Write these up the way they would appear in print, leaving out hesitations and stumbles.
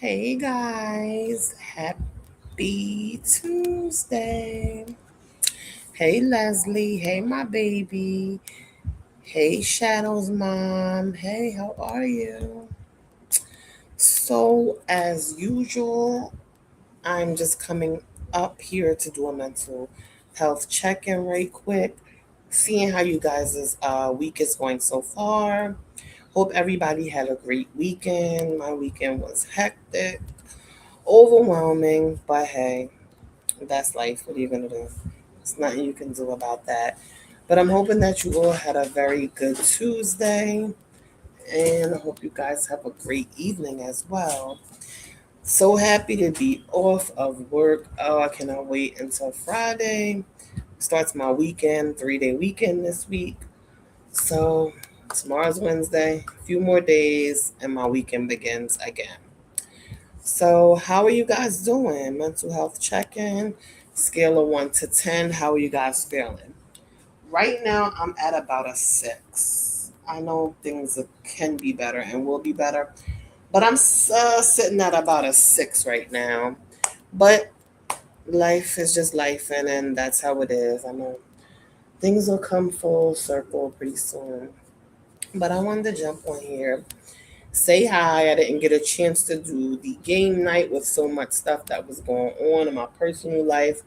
Hey guys, happy Tuesday. Hey Leslie, hey my baby. Hey Shadow's mom. Hey, how are you? So, as usual, I'm just coming up here to do a mental health check in right quick, seeing how you guys' week is going so far. Hope everybody had a great weekend. My weekend was hectic, overwhelming, but hey, that's life. What are you gonna do? There's nothing you can do about that. But I'm hoping that you all had a very good Tuesday, and I hope you guys have a great evening as well. So happy to be off of work. Oh, I cannot wait until Friday. Starts my weekend, 3-day weekend this week. So tomorrow's Wednesday, a few more days, and my weekend begins again. So, how are you guys doing? Mental health check in, scale of 1 to 10. How are you guys feeling? Right now, I'm at about a 6. I know things can be better and will be better, but I'm sitting at about a 6 right now. But life is just life, and that's how it is. I know things will come full circle pretty soon. But I wanted to jump on here, say hi. I didn't get a chance to do the game night with so much stuff that was going on in my personal life.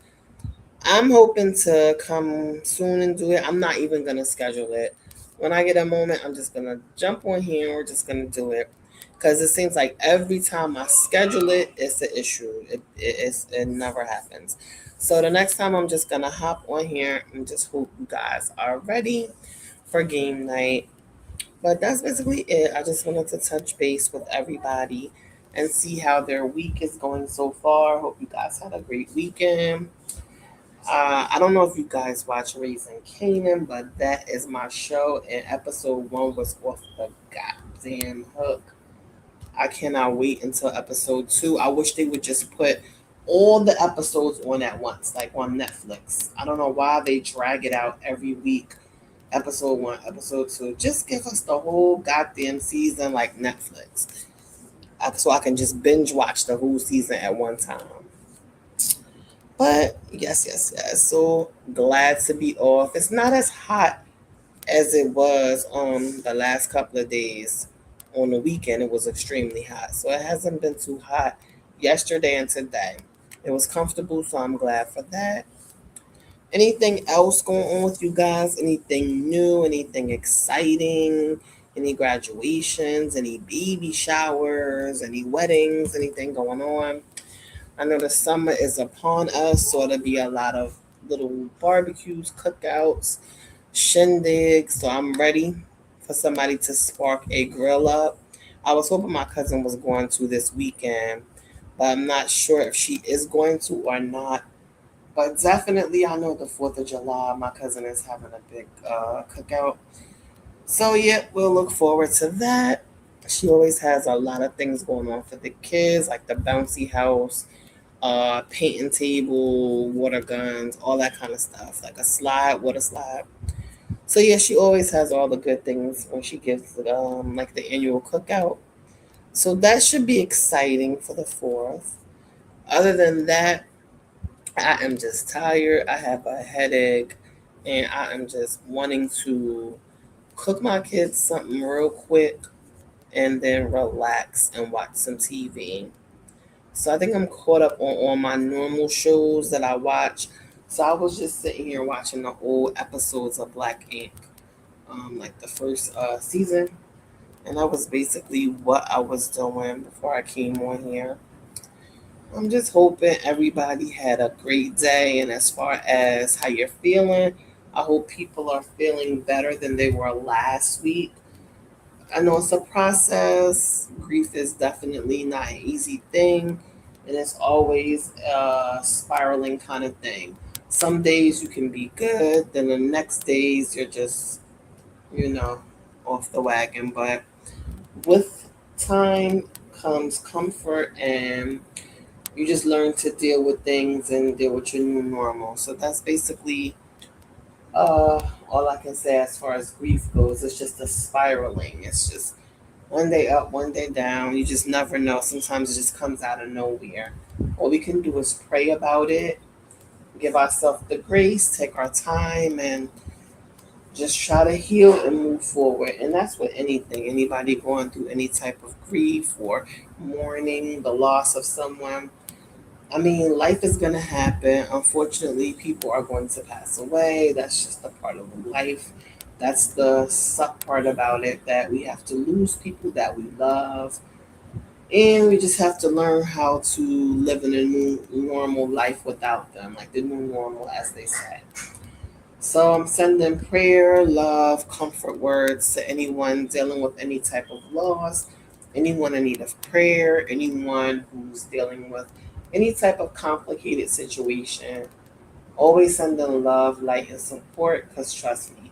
I'm hoping to come soon and do it. I'm not even going to schedule it. When I get a moment, I'm just going to jump on here and we're just going to do it. Because it seems like every time I schedule it, it's an issue. It never happens. So the next time, I'm just going to hop on here and just hope you guys are ready for game night. But that's basically it. I just wanted to touch base with everybody and see how their week is going so far. Hope you guys had a great weekend. I don't know if you guys watch Raising Canaan, but that is my show, and episode 1 was off the goddamn hook. I cannot wait until episode 2. I wish they would just put all the episodes on at once, like on Netflix. I don't know why they drag it out every week. Episode 1, episode 2. Just give us the whole goddamn season like Netflix, so I can just binge watch the whole season at one time. But yes, yes, yes. So glad to be off. It's not as hot as it was the last couple of days. On the weekend, it was extremely hot. So it hasn't been too hot yesterday and today. It was comfortable, so I'm glad for that. Anything else going on with you guys? Anything new? Anything exciting? Any graduations? Any baby showers? Any weddings? Anything going on? I know the summer is upon us, so it'll be a lot of little barbecues, cookouts, shindigs. So I'm ready for somebody to spark a grill up. I was hoping my cousin was going to this weekend, but I'm not sure if she is going to or not. But definitely, I know the 4th of July, my cousin is having a big cookout. So, yeah, we'll look forward to that. She always has a lot of things going on for the kids, like the bouncy house, painting table, water guns, all that kind of stuff, like a slide, water slide. So yeah, she always has all the good things when she gives like the annual cookout. So that should be exciting for the 4th. Other than that, I am just tired. I have a headache, and I am just wanting to cook my kids something real quick and then relax and watch some TV. So I think I'm caught up on all my normal shows that I watch. So I was just sitting here watching the old episodes of Black Ink, like the first season, and that was basically what I was doing before I came on here. I'm just hoping everybody had a great day, and as far as how you're feeling, I hope people are feeling better than they were last week. I know it's a process. Grief is definitely not an easy thing, and it's always a spiraling kind of thing. Some days you can be good, then the next days you're just, you know, off the wagon. But with time comes comfort, and you just learn to deal with things and deal with your new normal. So that's basically all I can say as far as grief goes. It's just a spiraling. It's just One day up, one day down. You just never know. Sometimes it just comes out of nowhere. All we can do is pray about it, give ourselves the grace, take our time, and just try to heal and move forward. And that's with anything. Anybody going through any type of grief or mourning the loss of someone. I mean, life is going to happen. Unfortunately, people are going to pass away. That's just a part of life. That's the suck part about it, that we have to lose people that we love. And we just have to learn how to live in a new normal life without them, like the new normal, as they say. So I'm sending prayer, love, comfort words to anyone dealing with any type of loss, anyone in need of prayer, anyone who's dealing with any type of complicated situation. Always sending love, light, and support, because trust me,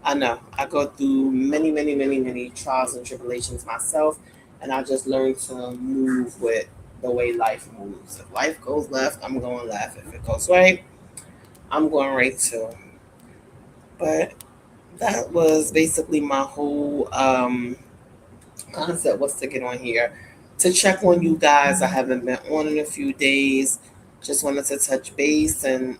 I know I go through many, many, many, many trials and tribulations myself, and I just learned to move with the way life moves. If life goes left, I'm going left. If it goes right, I'm going right too. But that was basically my whole concept, was to get on here to check on you guys. I haven't been on in a few days. Just wanted to touch base and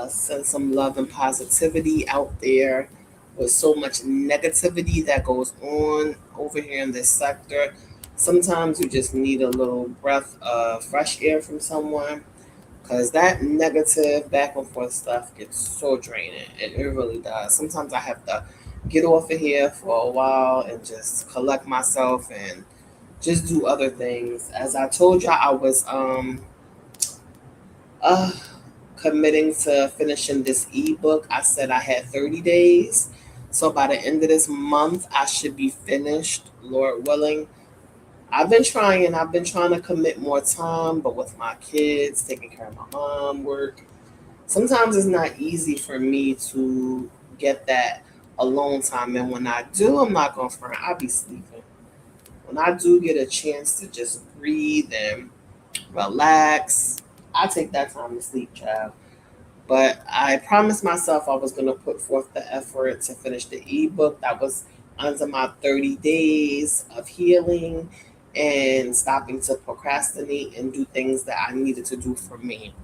send some love and positivity out there with so much negativity that goes on over here in this sector. Sometimes you just need a little breath of fresh air from someone, because that negative back and forth stuff gets so draining. It really does. Sometimes I have to get off of here for a while and just collect myself and just do other things. As I told you, I was uh committing to finishing this ebook. I said I had 30 days. So by the end of this month I should be finished, Lord willing. I've been trying to commit more time, but with my kids, taking care of my mom, work, sometimes it's not easy for me to get that alone time. And when I do, I'm not going to front, I'll be sleeping. When I do get a chance to just breathe and relax, I take that time to sleep, child. But I promised myself I was going to put forth the effort to finish the ebook. That was under my 30 days of healing and stopping to procrastinate and do things that I needed to do for me.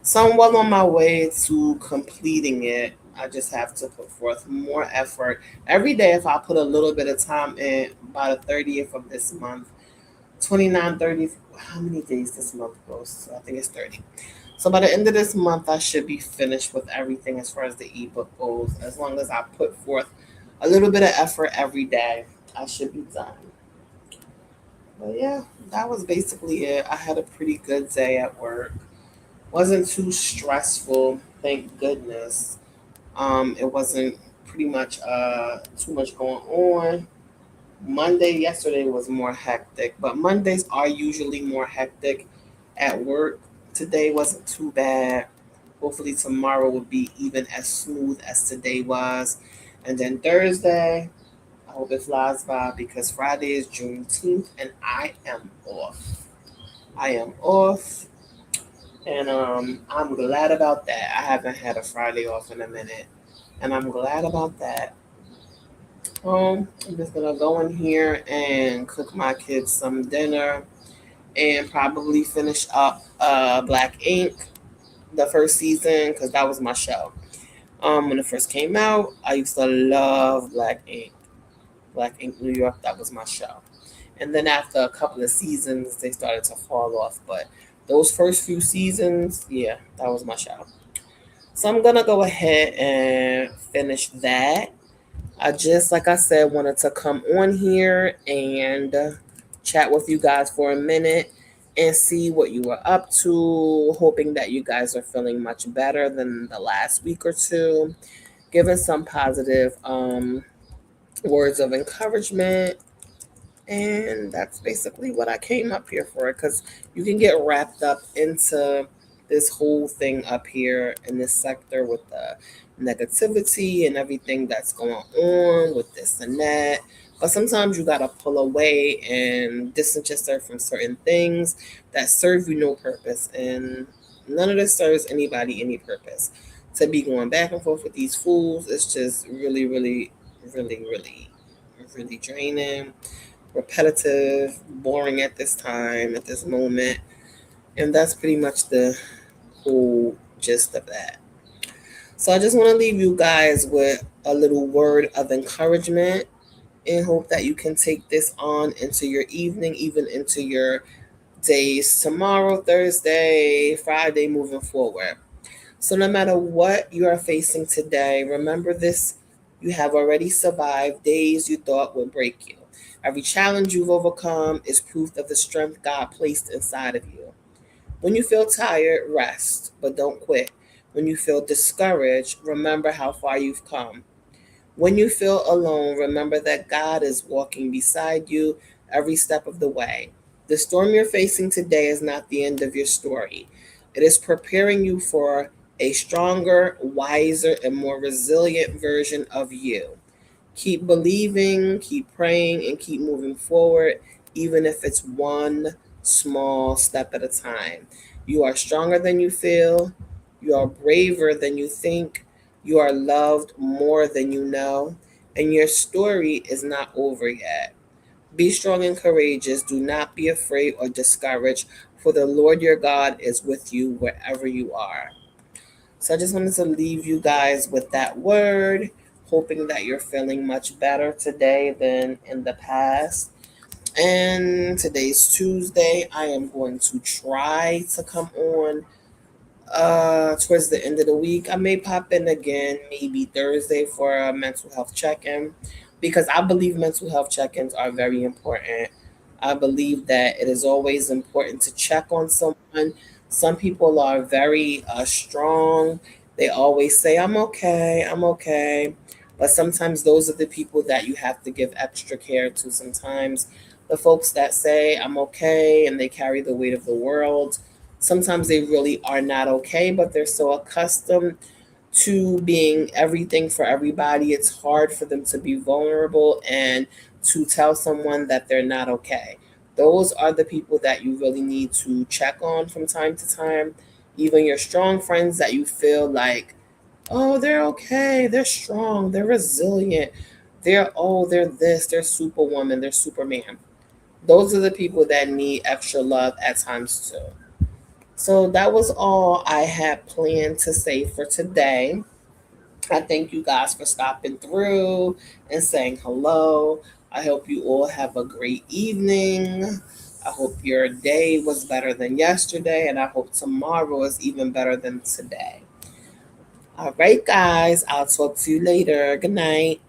So I'm well on my way to completing it. I just have to put forth more effort every day. If I put a little bit of time in, by the 30th of this month, 29, 30, how many days this month goes? So I think it's 30. So by the end of this month, I should be finished with everything as far as the ebook goes. As long as I put forth a little bit of effort every day, I should be done. But yeah, that was basically it. I had a pretty good day at work. Wasn't too stressful, thank goodness. It wasn't pretty much too much going on. Monday yesterday was more hectic, but Mondays are usually more hectic at work. Today wasn't too bad. Hopefully tomorrow will be even as smooth as today was. And then Thursday, I hope it flies by, because Friday is Juneteenth and I am off. I am off, and I'm glad about that. I haven't had a Friday off in a minute, and I'm glad about that. I'm just gonna go in here and cook my kids some dinner and probably finish up Black Ink, the first season, because that was my show. When it first came out, I used to love Black Ink. Black Ink New York, that was my show. And then after a couple of seasons, they started to fall off. But those first few seasons, yeah, that was my show. So I'm gonna go ahead and finish that. I just, like I said, wanted to come on here and chat with you guys for a minute and see what you were up to. Hoping that you guys are feeling much better than the last week or two. Giving some positive words of encouragement. And that's basically what I came up here for, because you can get wrapped up into this whole thing up here in this sector with the negativity and everything that's going on with this and that. But sometimes you got to pull away and distance yourself from certain things that serve you no purpose. And none of this serves anybody any purpose. To be going back and forth with these fools, it's just really, really, really, really, really draining. repetitive, boring at this time, at this moment. And that's pretty much the whole gist of that. So I just want to leave you guys with a little word of encouragement and hope that you can take this on into your evening, even into your days tomorrow, Thursday, Friday, moving forward. So, no matter what you are facing today, remember this: you have already survived days you thought would break you. Every challenge you've overcome is proof of the strength God placed inside of you. When you feel tired, rest, but don't quit. When you feel discouraged, remember how far you've come. When you feel alone, remember that God is walking beside you every step of the way. The storm you're facing today is not the end of your story, it is preparing you for a stronger, wiser, and more resilient version of you. Keep believing, keep praying, and keep moving forward, even if it's one small step at a time. You are stronger than you feel, you are braver than you think, you are loved more than you know, and your story is not over yet. Be strong and courageous. Do not be afraid or discouraged, for the Lord your God is with you wherever you are. So I just wanted to leave you guys with that word, hoping that you're feeling much better today than in the past. And today's Tuesday. I am going to try to come on towards the end of the week. I may pop in again, maybe Thursday for a mental health check-in, because I believe mental health check-ins are very important. I believe that it is always important to check on someone. Some people are very strong. They always say, I'm okay, I'm okay. But sometimes those are the people that you have to give extra care to. Sometimes the folks that say, I'm okay, and they carry the weight of the world, sometimes they really are not okay, but they're so accustomed to being everything for everybody. It's hard for them to be vulnerable and to tell someone that they're not okay. Those are the people that you really need to check on from time to time. Even your strong friends that you feel like, oh, they're okay, they're strong, they're resilient, they're this, they're superwoman, they're superman. Those are the people that need extra love at times too. So that was all I had planned to say for today. I thank you guys for stopping through and saying hello. I hope you all have a great evening. I hope your day was better than yesterday, and I hope tomorrow is even better than today. All right, guys, I'll talk to you later. Good night.